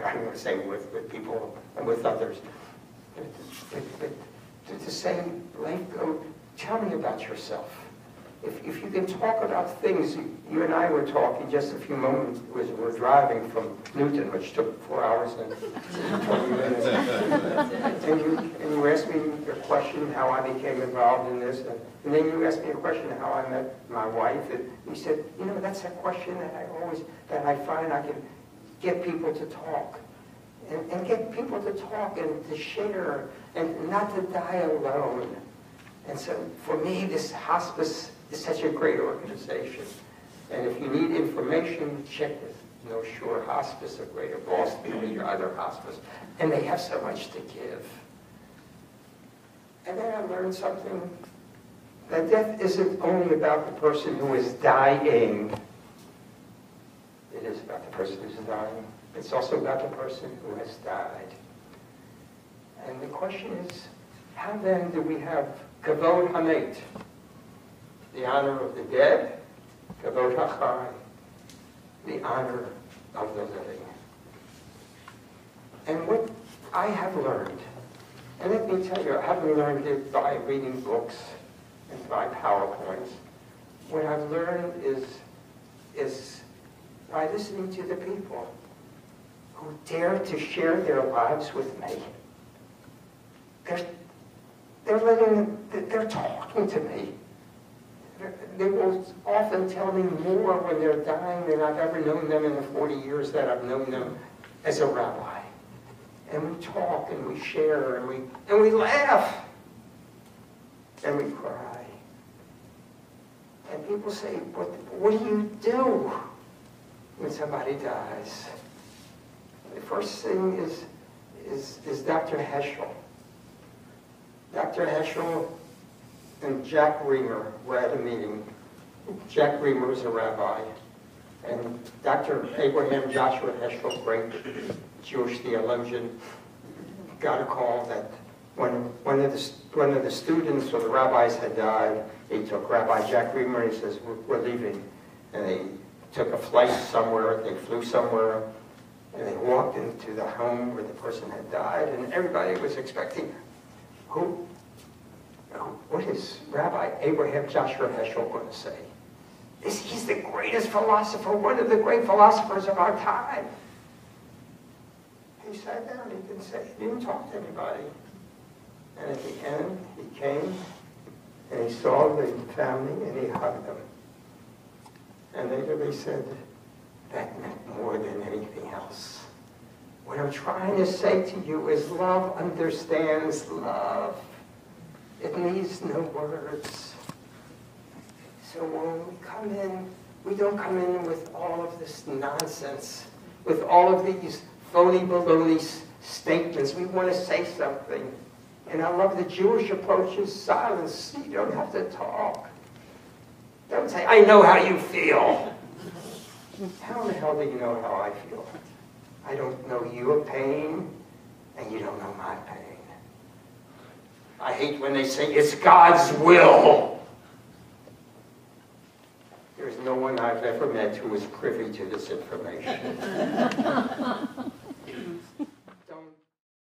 don't want to say with people and with others, to say, tell me about yourself. If you can talk about things, you and I were talking just a few moments as we were driving from Newton, which took 4 hours and 20 minutes. And you asked me a question, how I became involved in this, and then you asked me a question, how I met my wife, and you said, you know, that's a question that I find I can get people to talk. And get people to talk and to share and not to die alone. And so for me, this hospice is such a great organization. And if you need information, check with North Shore Hospice of Greater Boston or your other hospice. And they have so much to give. And then I learned something, that death isn't only about the person who is dying. It is about the person who's dying. It's also about the person who has died. And the question is, how then do we have Kavod Hamet, the honor of the dead, Kavod HaChai, the honor of the living? And what I have learned, and let me tell you, I haven't learned it by reading books and by PowerPoints. What I've learned is by listening to the people who dare to share their lives with me. They're talking to me. They will often tell me more when they're dying than I've ever known them in the 40 years that I've known them as a rabbi. And we talk and we share and we laugh and we cry. And people say, what do you do when somebody dies? The first thing is Dr. Heschel. Dr. Heschel and Jack Reamer were at a meeting. Jack Reamer was a rabbi. And Dr. Abraham Joshua Heschel, great Jewish theologian, got a call that when one of the students or the rabbis had died, he took Rabbi Jack Reamer and he says, we're leaving. And they took a flight somewhere, they flew somewhere, and they walked into the home where the person had died, and everybody was expecting, what is Rabbi Abraham Joshua Heschel going to say? He's the greatest philosopher, one of the great philosophers of our time. He sat down, he didn't talk to anybody. And at the end, he came, and he saw the family, and he hugged them. And they really said, that meant more than anything else. What I'm trying to say to you is love understands love. It needs no words. So when we come in, we don't come in with all of this nonsense, with all of these phony baloney statements. We want to say something. And I love the Jewish approach is silence. You don't have to talk. Don't say, I know how you feel. How in the hell do you know how I feel? I don't know your pain, and you don't know my pain. I hate when they say, it's God's will. There's no one I've ever met who is privy to this information.